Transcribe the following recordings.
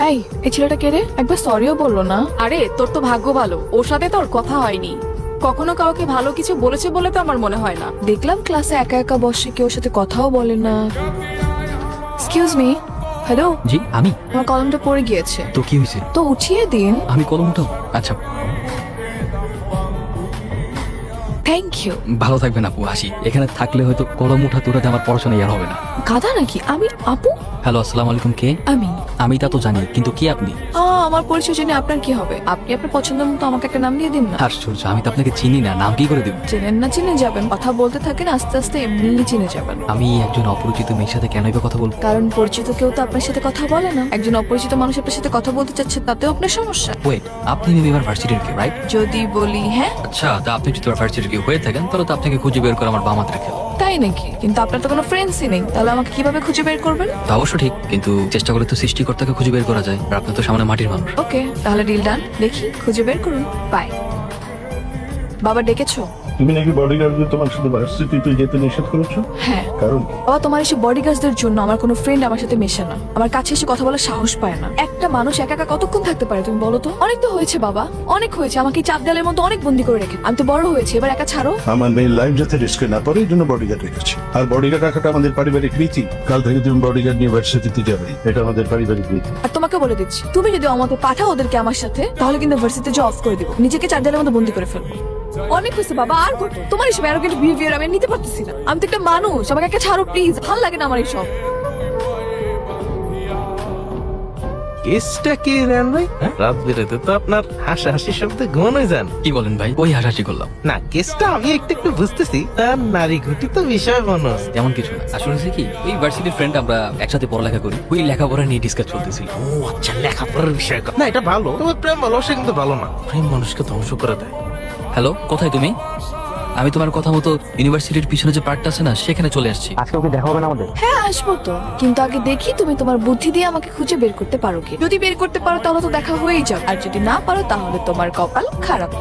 এই ছেলেটা কে রে? একবার সরিও বললো না। আরে তোর তো ভাগ্য ভালো, ওর সাথে তোর কথা হয়নি। কখনো কাউকে ভালো কিছু বলেছে বলে তো আমার মনে হয় না। দেখলাম ক্লাসে একা একা বসে, কেউ সাথে কথাও বলে না। Excuse me. হ্যালো। জি আমি। আমার কলমটা পড়ে গিয়েছে। তো কি হয়েছে? তো উঠিয়ে দিন। আমি কলম উঠাবো? আচ্ছা থ্যাংক ইউ। ভালো থাকবেন আপু, আসি। এখানে থাকলে হয়তো কলম উঠাতে উঠাতে আমার পড়াশোনা ইয়ার হবে না। গাধা নাকি আমি? আপু? হ্যালো, আসসালামু আলাইকুম। কে? আমি তা তো জানি, কিন্তু কে আপনি? আমার পরিচয় জেনে আপনার কি হবে? আপনি আপনার পছন্দ মতো আমাকে একটা নাম দিয়ে দিন না। আশ্চর্য, আমি তো আপনাকে চিনি না, নাম কি করে দেব? চেনেন না চিনে যাবেন, কথা বলতে থাকেন, আস্তে আস্তে এমনি চিনে যাবেন। আমি একজন অপরিচিত মেয়ের সাথে কেনই বা কথা বলবো? কারণ পরিচিত কেউ তো আপনার সাথে কথা বলে না। একজন অপরিচিত মানুষ আপনার সাথে কথা বলতে চাচ্ছে, তাতেও আপনার সমস্যা। ওয়েট, আপনি মেবি আমার ভার্সিটির কেউ, রাইট? যদি বলি হ্যাঁ। আচ্ছা, তা আপনি যদি আমার ভার্সিটির কেউ হয়ে থাকেন তাহলে তো আপনাকে খুঁজে বের করে আমার বাম হাত রেখে। তাই নাকি? কিন্তু আপনার তো কোনো ফ্রেন্ডসই নেই, তাহলে আমাকে কিভাবে খুঁজে বের করবেন? তা অবশ্য ঠিক, কিন্তু চেষ্টা করে তো সৃষ্টিকর্তাকে খুঁজে বের করা যায়, আর আপনি তো সামনে মাটির মানুষ। ওকে, তাহলে ডিল ডান। দেখি খুঁজে বের করুন। বাই। বাবা ডেকেছো? তুমি নাকি বডিগার্ডদের তোমার সাথে ভার্সিটিতে যেতে নিষেধ করেছো? হ্যাঁ। কারণ বাবা, তোমার এসে বডিগার্ডদের জন্য আমার কোনো ফ্রেন্ড আমার সাথে মেশে না, আমার কাছে এসে কথা বলার সাহস পায় না। একটা মানুষ একা একা কতক্ষণ থাকতে পারে তুমি বলো তো? অনেক তো হয়েছে বাবা, অনেক হয়েছে। আমাকে এই চাপ দেওয়ালের মধ্যে অনেক বন্দি করে রেখে আমি তো বড় হয়েছে, এবার একা ছাড়ো। আমার মেয়ের লাইফ যাতে রিস্কে না পড়ে এই জন্য বডিগার্ড রেখেছি। আর বডিগার্ড রাখাটা আমাদের পারিবারিক রীতি। কাল থেকে তুমি বডিগার্ড নিয়ে ভার্সিটিতে যাবে, এটা আমাদের পারিবারিক রীতি। আর তোমাকে বলে দিচ্ছি, তুমি যদি আমাকে পাঠাও ওদেরকে আমার সাথে, তাহলে কিন্তু ভার্সিটিতে জব অফ করে দিব, নিজেকে চার দেওয়ালের মধ্যে বন্দি করে ফেলবো। অনেক হয়েছে বাবা, আর কত? তোমার এসব অ্যারোগেন্ট বিহেভিয়ার আমি নিতে পারতেছি না। আমি তো একটা মানুষ, আমাকে একটা ছাড়ো প্লিজ, ভালো লাগে না আমার এইসব। কেসটা কি রান ভাই? রাত বেরোতে তো আপনার হাসাহাসি শব্দে ঘুমানো যান। কি বলেন ভাই? ওই হাসাহাসি করলাম না, কেসটা আমি একটু বুঝতেছি, তার নারী ঘটিত বিষয় মানুষ। তেমন কিছু না। আসলে হচ্ছে কি, ওই ভার্সিটির ফ্রেন্ড, আমরা একসাথে পড়ালেখা করি, ওই লেখাপড়া নিয়ে ডিসকাস চলতেছিল। ও আচ্ছা, লেখাপড়ার বিষয়। না, এটা ভালো, তবে প্রেম ভালোবাসা কিন্তু ভালো না। প্রেম মানুষকে ধ্বংস করে দেয়। হ্যালো, কোথায় তুমি? আমি তোমার কথা মতো ইউনিভার্সিটির পিছনে যে পার্কটা আছে না, সেখানে চলে আসছি। আজকে ওকে দেখা হবে না আমাদের? হ্যাঁ আসবো তো, কিন্তু আগে দেখি তুমি তোমার বুদ্ধি দিয়ে আমাকে খুঁজে বের করতে পারো কি। যদি বের করতে পারো তাহলে তো দেখা হয়েই যাবে, আর যদি না পারো তাহলে তোমার কপাল খারাপ।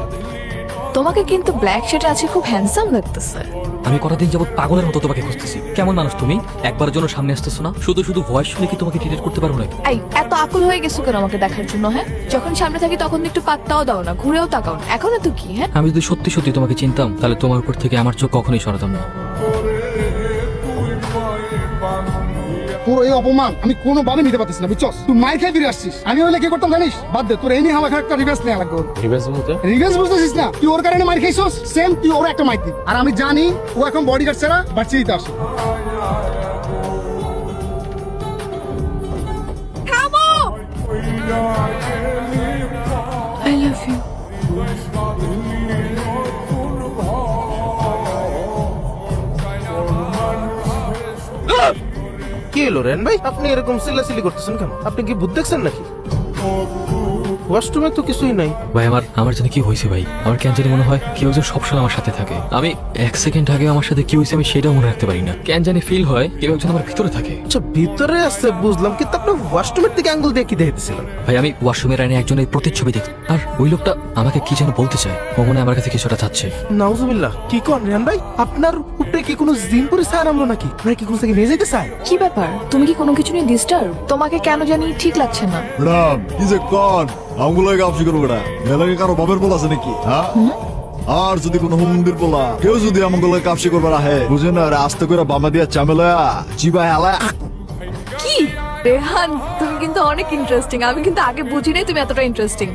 তোমাকে কিন্তু ব্ল্যাক শার্টে আছে খুব হ্যান্ডসাম লাগতেছে। আমি কতদিন যাবত পাগলের মতো তোমাকে খুঁজতেছি। কেমন মানুষ তুমি? একবারের জন্য সামনে আসতেছো না? শুধু শুধু ভয়েস শুনে কি তোমাকে ডিটেক্ট করতে পারবো না? এই এত আকুল হয়ে গেছো কেন আমাকে দেখার জন্য? হ্যাঁ, যখন সামনে থাকি তখন একটু পাত্তাও দাও না, ঘুরেও তাকাও না। এখন তো কি? হ্যাঁ, আমি যদি সত্যি সত্যি তোমাকে চিনতাম তাহলে তোমার উপর থেকে আমার চোখ কখনোই সরাতাম না। তোর এই অপমান আমি কোনোভাবে নিতে পারতেছি না, বুঝছস? তুই মাইর খেয়ে ফিরে আসছিস। আমি হলে কি করতাম জানিস? বাদ দে, তোর এই নিয়ে আমাকে একটা রিভেন্স নেওয়া লাগবে। রিভেন্স বুঝতেছিস না? তুই ওর কারণে মাইর খাইছস, সেম তুই ওর একটা মাইর দিবি। আর আমি জানি ও এখন বডিগার্ড ছাড়া ভার্সিটিতে আসে। I love you. কি হলো রেন ভাই, আপনি এরকম সিলাসিলি করতেছেন কেন? আপনি কি ভূত দেখছেন নাকি? ওয়াশরুমে তো কিছুই নাই। ভাই আমার জানি কি হয়েছে ভাই। আমার কেন জানি মনে হয় কেউ যে সবসময় আমার সাথে থাকে। আমি এক সেকেন্ড আগে আমার সাথে কি হয়েছে আমি সেটাও মনে রাখতে পারি না। কেন জানি ফিল হয় কেউ একজন আমার ভিতরে থাকে। আচ্ছা, ভিতরে আছে বুঝলাম, কিন্তু আপনি ওয়াশরুমের দিকে আঙ্গুল দিয়ে কি দেখতেছিলেন? ভাই আমি ওয়াশরুমের আইনে একজনের প্রতিচ্ছবি দেখি, আর ওই লোকটা আমাকে কি যেন বলতে চায়। ও মনে হয় আমার কাছে কিছুটা চাচ্ছে। নাউজুবিল্লাহ, কি করেন রেন ভাই? আপনার উপরে কি কোনো জিন পরে ছায়া নামলো নাকি? আপনার কি কোনো থেকে নিয়ে যেতে চায়? কি ব্যাপার? তুমি কি কোনো কিছু নিয়ে ডিস্টার্ব? তোমাকে কেন জানি ঠিক লাগছে না। ম্যাডাম কি যে কন আমগুলো কাপসি করবো না মেলাকে কারো বাপের বলা আছে নাকি? হ্যাঁ, আর যদি কোনো মন্দির বলা কেউ যদি আমগুলো কাপসি করবার আহে বুঝে না, আস্তে করে বামা দিয়া চামেলা চিবা হেলা। কি রেহান, তুমি কিন্তু অনেক ইন্টারেস্টিং। আমি কিন্তু আগে বুঝি নাই তুমি এতটা ইন্টারেস্টিং।